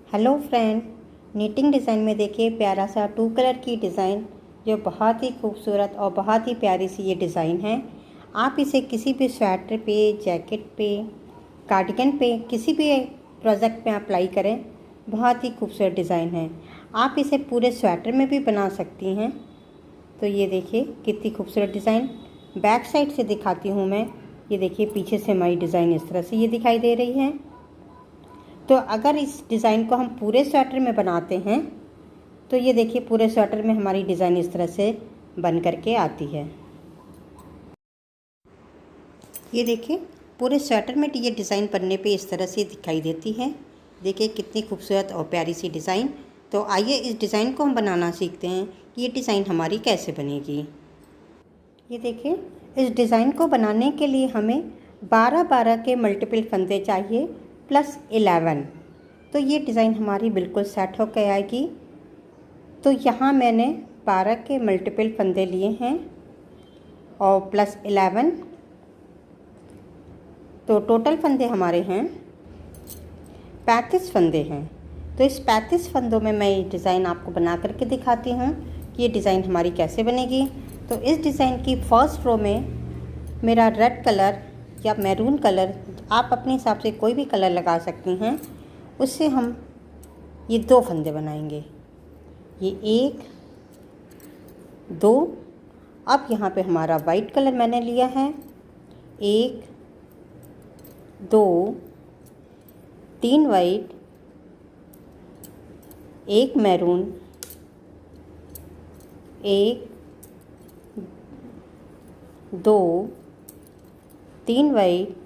Hello friend, knitting design में देखिए प्यारा सा 2 कलर की डिज़ाइन जो बहुत ही खूबसूरत और बहुत ही प्यारी सी ये डिज़ाइन है। आप इसे किसी भी स्वेटर पे, जैकेट पे, कार्डिगन पे, किसी भी प्रोजेक्ट पे अप्लाई करें, बहुत ही खूबसूरत डिज़ाइन है। आप इसे पूरे स्वेटर में भी बना सकती हैं। तो ये देखिए कितनी खूबसूरत डिज़ाइन। बैक साइड से दिखाती हूँ मैं। ये देखिए पीछे से हमारी डिज़ाइन इस तरह से ये दिखाई दे रही है। तो अगर इस डिज़ाइन को हम पूरे स्वेटर में बनाते हैं तो ये देखिए पूरे स्वेटर में हमारी डिज़ाइन इस तरह से बन करके आती है। ये देखिए पूरे स्वेटर में ये डिज़ाइन बनने पे इस तरह से दिखाई देती है। देखिए कितनी खूबसूरत और प्यारी सी डिज़ाइन। तो आइए इस डिज़ाइन को हम बनाना सीखते हैं कि ये डिज़ाइन हमारी कैसे बनेगी। ये देखिए इस डिज़ाइन को बनाने के लिए हमें 12-12 के मल्टीपल फंदे चाहिए प्लस 11। तो ये डिज़ाइन हमारी बिल्कुल सेट होकर आएगी। तो यहाँ मैंने 12 के मल्टीपल फंदे लिए हैं और प्लस 11, तो टोटल फंदे हमारे हैं 35 फंदे हैं। तो इस 35 फंदों में मैं ये डिज़ाइन आपको बना करके दिखाती हूँ कि ये डिज़ाइन हमारी कैसे बनेगी। तो इस डिज़ाइन की फर्स्ट रो में मेरा रेड कलर या मैरून कलर, आप अपने हिसाब से कोई भी कलर लगा सकती हैं, उससे हम ये 2 फंदे बनाएंगे। ये 1 2। अब यहाँ पे हमारा वाइट कलर मैंने लिया है। 1 2 3 वाइट, 1 मैरून, 1 2 3 वाइट,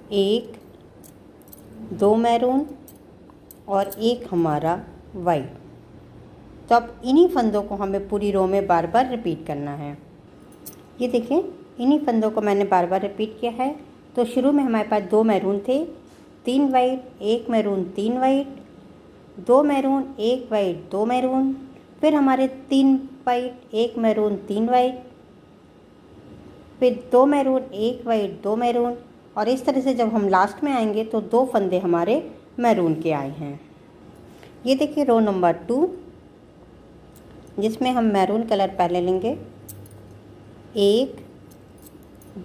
1 2 मैरून और 1 हमारा वाइट। तो अब इन्हीं फंदों को हमें पूरी रो में बार बार रिपीट करना है। ये देखिए इन्हीं फंदों को मैंने बार बार रिपीट किया है। तो शुरू में हमारे पास 2 मैरून थे, 3 white, 1 maroon, 3 white, 2 maroon, 1 white, 2 maroon, फिर हमारे 3 वाइट, 1 मैरून, 3 वाइट, फिर 2 मैरून, 1 वाइट, 2 मैरून, और इस तरह से जब हम लास्ट में आएंगे तो 2 फंदे हमारे मैरून के आए हैं। ये देखिए रो नंबर 2, जिसमें हम मैरून कलर पहले लेंगे। 1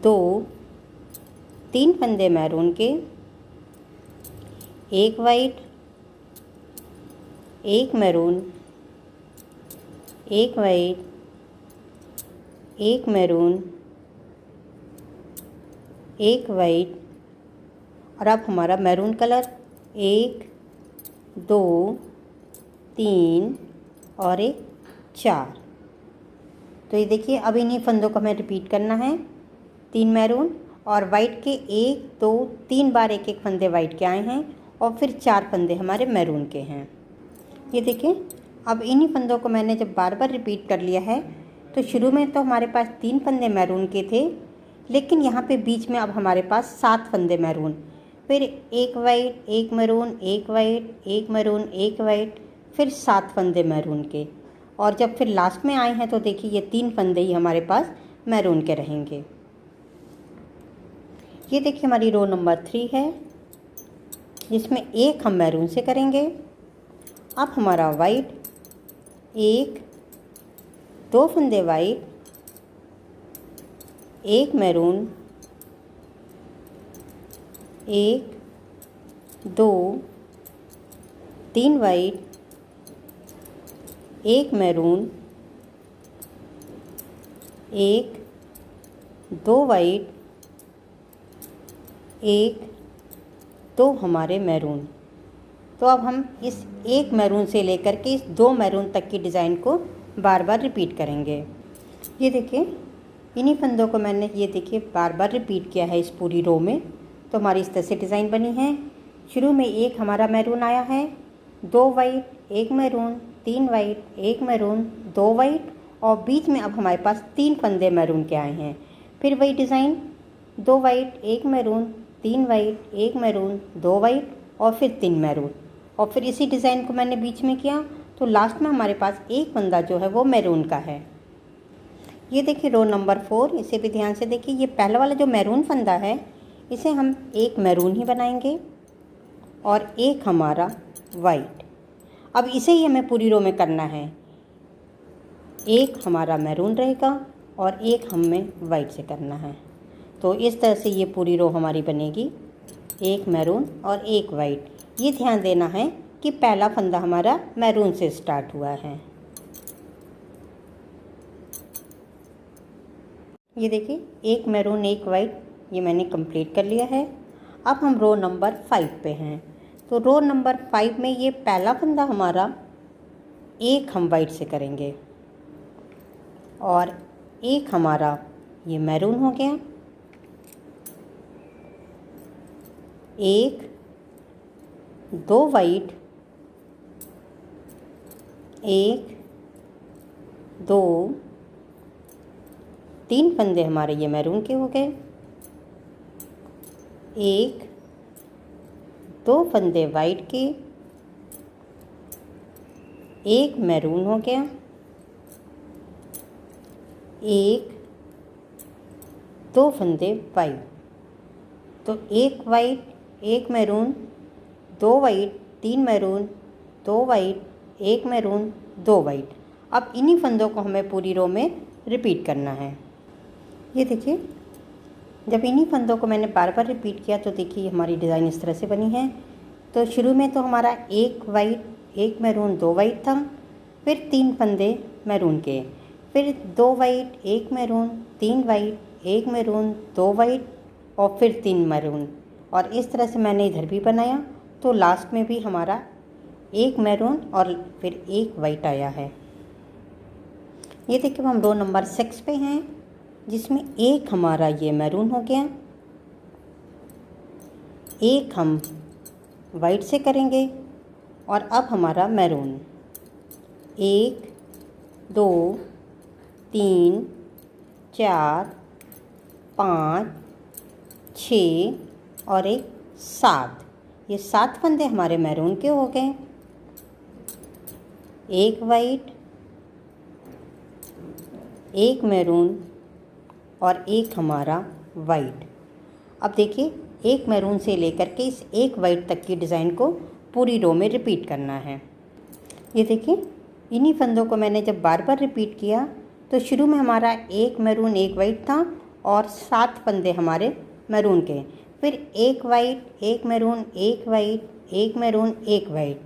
2 3 फंदे मैरून के, 1 white, 1 maroon, 1 white, 1 maroon, 1 white, और अब हमारा मैरून कलर 1 2 3 और 1 4। तो ये देखिए अब इन्हीं फंदों को हमें रिपीट करना है। 3 मैरून और वाइट के 1 2 3 बार 1 1 फंदे वाइट के आए हैं और फिर 4 फंदे हमारे मैरून के हैं। ये देखिए अब इन्हीं फंदों को मैंने जब बार बार रिपीट कर लिया है तो शुरू में तो हमारे पास 3 फंदे मैरून के थे, लेकिन यहाँ पे बीच में अब हमारे पास 7 फंदे मैरून, फिर 1 white, 1 maroon, 1 white, 1 maroon, 1 white, फिर 7 फंदे मैरून के, और जब फिर लास्ट में आए हैं तो देखिए ये 3 फंदे ही हमारे पास मैरून के रहेंगे। ये देखिए हमारी रो नंबर 3 है, जिसमें 1 हम मैरून से करेंगे। अब हमारा वाइट, 1 2 फंदे white, 1 maroon, 1 2 3 white, 1 maroon, 1 2 white, 1 2 हमारे मैरून। तो अब हम इस 1 मैरून से लेकर के इस 2 मैरून तक की डिज़ाइन को बार बार रिपीट करेंगे। ये देखिए इन्हीं फंदों को मैंने ये देखिए बार बार रिपीट किया है इस पूरी रो में। तो हमारी इस तरह से डिज़ाइन बनी है। शुरू में 1 हमारा मैरून आया है, 2 white, 1 maroon, 3 white, 1 maroon, 2 white, और बीच में अब हमारे पास 3 फंदे मैरून के आए हैं। फिर वही design 2 white, 1 maroon, 3 white, 1 maroon, 2 white, और फिर 3 मैरून, और फिर इसी डिज़ाइन को मैंने बीच में किया। तो लास्ट में हमारे पास एक फंदा जो है वो मैरून का है। ये देखिए रो नंबर 4, इसे भी ध्यान से देखिए। ये पहला वाला जो मैरून फंदा है इसे हम एक मैरून ही बनाएंगे। और एक हमारा वाइट। अब इसे ही हमें पूरी रो में करना है। एक हमारा मैरून रहेगा और एक हमें वाइट से करना है। तो इस तरह से ये पूरी रो हमारी बनेगी, एक मैरून और एक वाइट। ये ध्यान देना है कि पहला फंदा हमारा मैरून से स्टार्ट हुआ है। ये देखिए, एक मैरून एक वाइट, ये मैंने कंप्लीट कर लिया है। अब हम रो नंबर 5 पे हैं। तो रो नंबर 5 में ये पहला फंदा हमारा एक हम वाइट से करेंगे और एक हमारा ये मैरून हो गया। एक, दो वाइट, एक, दो, तीन फंदे हमारे ये मैरून के हो गए। एक, दो फंदे वाइट के, एक मैरून हो गया। एक, दो फंदे वाइट। तो एक वाइट, एक मैरून, दो वाइट, तीन मैरून, दो वाइट, एक मैरून, दो वाइट। अब इन्हीं फंदों को हमें पूरी रो में रिपीट करना है। ये देखिए, जब इन्हीं फंदों को मैंने बार बार रिपीट किया तो देखिए हमारी डिज़ाइन इस तरह से बनी है। तो शुरू में तो हमारा एक वाइट, एक मैरून, दो वाइट था, फिर तीन फंदे मैरून के, फिर दो वाइट, एक मैरून, तीन वाइट, एक मैरून, दो वाइट और फिर तीन मैरून। और इस तरह से मैंने इधर भी बनाया। तो लास्ट में भी हमारा एक मैरून और फिर एक वाइट आया है। ये देखिए, हम रो नंबर 6 पे हैं, जिसमें एक हमारा ये मैरून हो गया। एक हम वाइट से करेंगे और अब हमारा मैरून। एक, दो, तीन, चार, पाँच, छः और एक 7। ये 7 फंदे हमारे मैरून के हो गए। एक वाइट, एक मैरून और एक हमारा वाइट। अब देखिए, एक मैरून से लेकर के इस एक वाइट तक की डिज़ाइन को पूरी रो में रिपीट करना है। ये देखिए, इन्हीं फंदों को मैंने जब बार बार रिपीट किया तो शुरू में हमारा एक मैरून एक वाइट था और 7 फंदे हमारे मैरून के, फिर एक वाइट, एक मैरून, एक वाइट, एक मैरून, एक वाइट।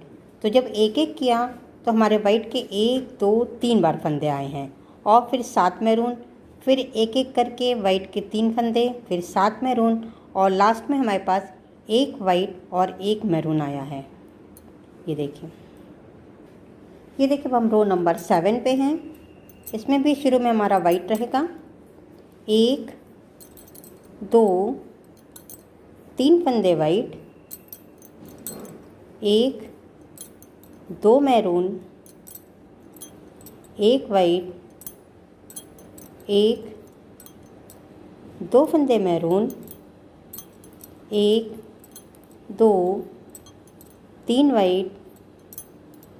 तो जब एक एक किया तो हमारे वाइट के 1, 2, 3 बार फंदे आए हैं और फिर 7 मैरून, फिर एक एक करके वाइट के 3 फंदे, फिर 7 मैरून और लास्ट में हमारे पास एक वाइट और एक मैरून आया है। ये देखिए, ये देखिए, अब हम रो नंबर 7 पे हैं। इसमें भी शुरू में हमारा वाइट रहेगा। एक, दो, तीन फंदे वाइट, एक, दो मैरून, एक वाइट, एक, दो फंदे मैरून, एक, दो, तीन वाइट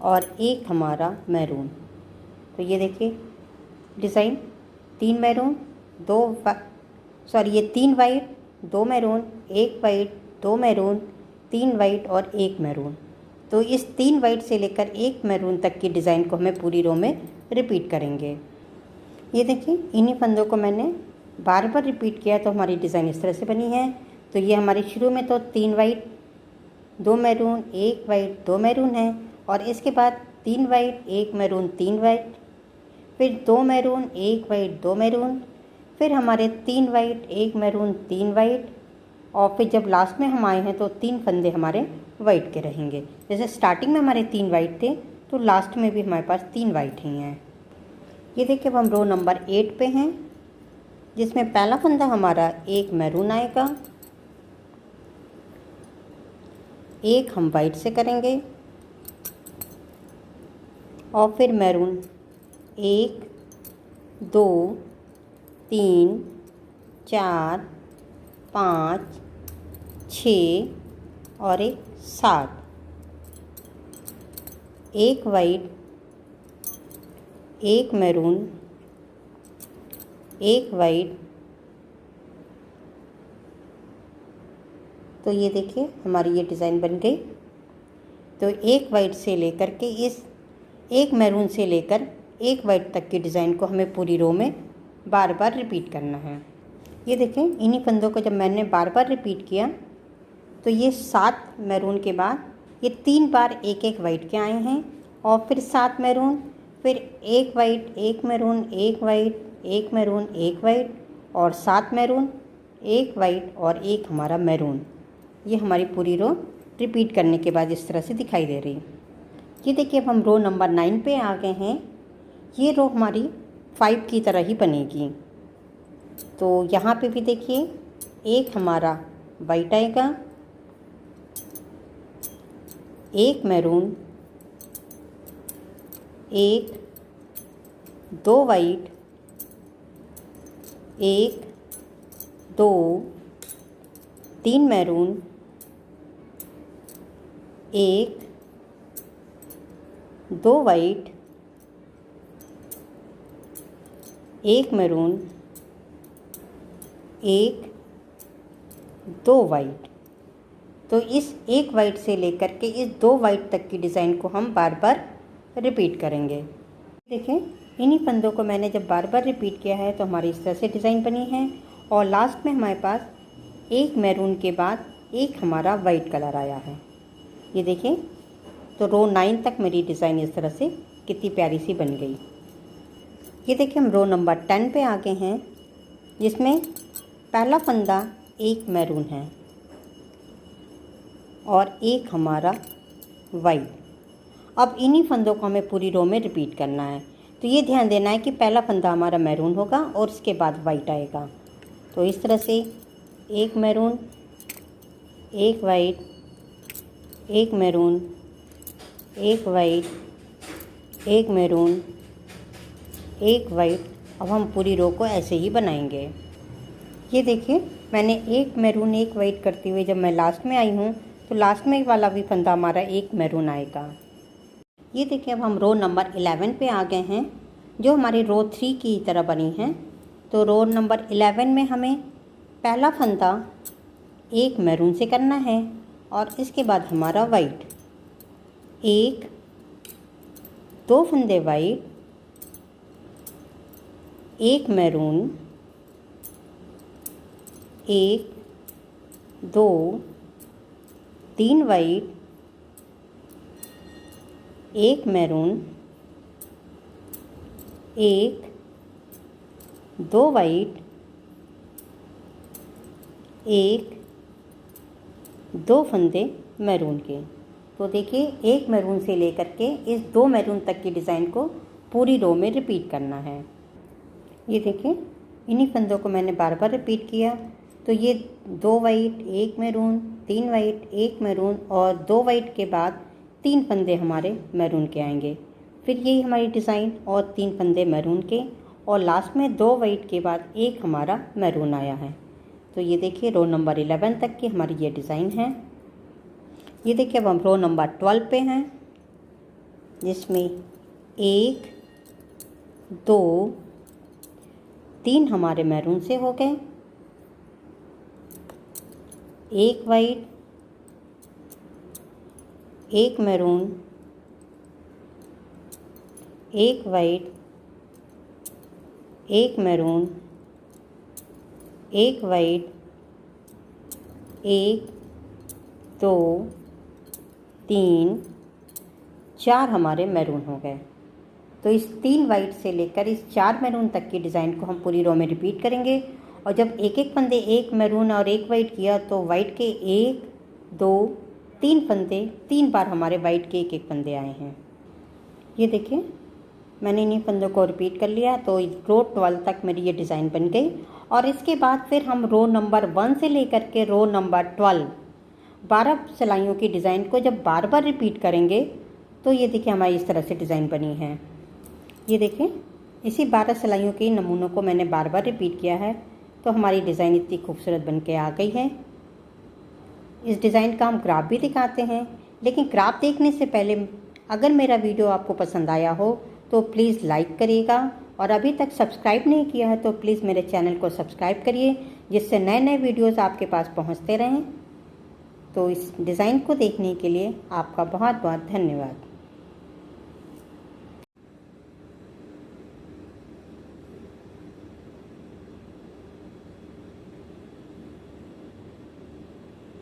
और एक हमारा मैरून। तो ये देखिए डिज़ाइन, तीन मैरून, ये 3 वाइट, 2 मैरून, एक वाइट, 2 मैरून, 3 वाइट और एक मैरून। तो इस 3 वाइट से लेकर एक मैरून तक की डिज़ाइन को हमें पूरी रो में रिपीट करेंगे। ये देखिए, इन्हीं फंदों को मैंने बार बार रिपीट किया तो हमारी डिज़ाइन इस तरह से बनी है। तो ये हमारी शुरू में तो 3 वाइट, 2 मैरून, एक वाइट, 2 मैरून है और इसके बाद 3 वाइट, एक मैरून, 3 वाइट, फिर 2 मैरून, एक वाइट, 2 मैरून, फिर हमारे 3 वाइट, एक मैरून, 3 वाइट और फिर जब लास्ट में हम आए हैं तो 3 फंदे हमारे वाइट के रहेंगे। जैसे स्टार्टिंग में हमारे 3 वाइट थे तो लास्ट में भी हमारे पास 3 वाइट ही हैं। ये देखिए, अब हम रो नंबर 8 पे हैं, जिसमें पहला फंदा हमारा एक मैरून आएगा। एक हम वाइट से करेंगे और फिर मैरून। एक, दो, तीन, चार, पाँच, छः और एक 7। एक वाइट, एक मैरून, एक वाइट, तो ये देखिए हमारी ये डिज़ाइन बन गई। तो एक वाइट से लेकर के इस एक मैरून से लेकर एक वाइट तक की डिज़ाइन को हमें पूरी रो में बार बार रिपीट करना है। ये देखें, इन्हीं फंदों को जब मैंने बार बार रिपीट किया तो ये 7 मैरून के बाद ये 3 बार एक एक वाइट के आए हैं, और फिर 7 मैरून, फिर एक वाइट, एक मैरून, एक वाइट, एक मैरून, एक वाइट, और 7 मैरून, एक वाइट और एक हमारा मैरून। ये हमारी पूरी रो रिपीट करने के बाद इस तरह से दिखाई दे रही। ये देखिए अब हम रो नंबर 9 पे आ गए हैं। ये रो हमारी 5 की तरह ही बनेगी। तो यहाँ पे भी देखिए एक हमारा वाइट आएगा, एक मैरून, एक, 2 वाइट, एक, 2, 3 मैरून, एक, 2 वाइट, एक मैरून, एक, 2 वाइट। तो इस एक वाइट से लेकर के इस 2 वाइट तक की डिज़ाइन को हम बार बार रिपीट करेंगे। देखें, इन्हीं फंदों को मैंने जब बार बार रिपीट किया है तो हमारी इस तरह से डिज़ाइन बनी है, और लास्ट में हमारे पास एक मैरून के बाद एक हमारा वाइट कलर आया है। ये देखें, तो रो 9 तक मेरी डिज़ाइन इस तरह से कितनी प्यारी सी बन गई। ये देखिए हम रो नंबर 10 पे आ गए हैं, जिसमें पहला फंदा एक मैरून है और एक हमारा वाइट। अब इन्हीं फंदों को हमें पूरी रो में रिपीट करना है। तो ये ध्यान देना है कि पहला फंदा हमारा मैरून होगा और उसके बाद वाइट आएगा। तो इस तरह से एक मैरून, एक वाइट, एक मैरून, एक वाइट, एक मैरून, एक वाइट। अब हम पूरी रो को ऐसे ही बनाएंगे। ये देखिए, मैंने एक मैरून एक वाइट करते हुए जब मैं लास्ट में आई हूँ तो लास्ट में वाला भी फंदा हमारा एक मैरून आएगा। ये देखिए अब हम रो नंबर 11 पे आ गए हैं, जो हमारी रो 3 की तरह बनी है। तो रो नंबर 11 में हमें पहला फंदा एक मैरून से करना है और इसके बाद हमारा वाइट। एक, 2 फंदे वाइट, एक मैरून, एक, 2, 3 वाइट, एक मैरून, एक, 2 वाइट, एक, 2 फंदे मैरून के। तो देखिए एक मैरून से लेकर के इस 2 मैरून तक की डिज़ाइन को पूरी रो में रिपीट करना है। ये देखिए, इन्हीं फंदों को मैंने बार बार रिपीट किया। तो ये 2 वाइट, एक मैरून, 3 वाइट, एक मैरून और 2 वाइट के बाद 3 फंदे हमारे मैरून के आएंगे। फिर यही हमारी डिज़ाइन और 3 फंदे मैरून के, और लास्ट में 2 वाइट के बाद एक हमारा मैरून आया है। तो ये देखिए रो नंबर 11 तक की हमारी ये डिज़ाइन है। ये देखिए अब हम रो नंबर 12 पे हैं, जिसमें 1, 2, 3 हमारे मैरून से हो गए, एक वाइट, एक मैरून, एक वाइट, एक मैरून, एक वाइट, 1, 2, 3, 4 हमारे मैरून हो गए। तो इस 3 वाइट से लेकर इस 4 मैरून तक की डिज़ाइन को हम पूरी रो में रिपीट करेंगे। और जब एक एक फंदे एक मैरून और एक वाइट किया तो वाइट के 1, 2, 3 फंदे 3 बार हमारे वाइट के एक एक फंदे आए हैं। ये देखिए, मैंने इन्हीं फंदों को रिपीट कर लिया। तो रो 12 तक मेरी ये डिज़ाइन बन गई। और इसके बाद फिर हम रो नंबर 1 से लेकर के रो नंबर 12 12 सिलाइयों की डिज़ाइन को जब बार बार रिपीट करेंगे तो ये देखिए हमारी इस तरह से डिज़ाइन बनी है। ये देखें, इसी 12 सिलाइयों के नमूनों को मैंने बार बार रिपीट किया है, तो हमारी डिज़ाइन इतनी खूबसूरत बन के आ गई है। इस डिज़ाइन का हम ग्राफ भी दिखाते हैं, लेकिन ग्राफ देखने से पहले अगर मेरा वीडियो आपको पसंद आया हो तो प्लीज़ लाइक करिएगा, और अभी तक सब्सक्राइब नहीं किया है तो प्लीज़ मेरे चैनल को सब्सक्राइब करिए, जिससे नए नए वीडियोज़ आपके पास पहुँचते रहें। तो इस डिज़ाइन को देखने के लिए आपका बहुत बहुत धन्यवाद।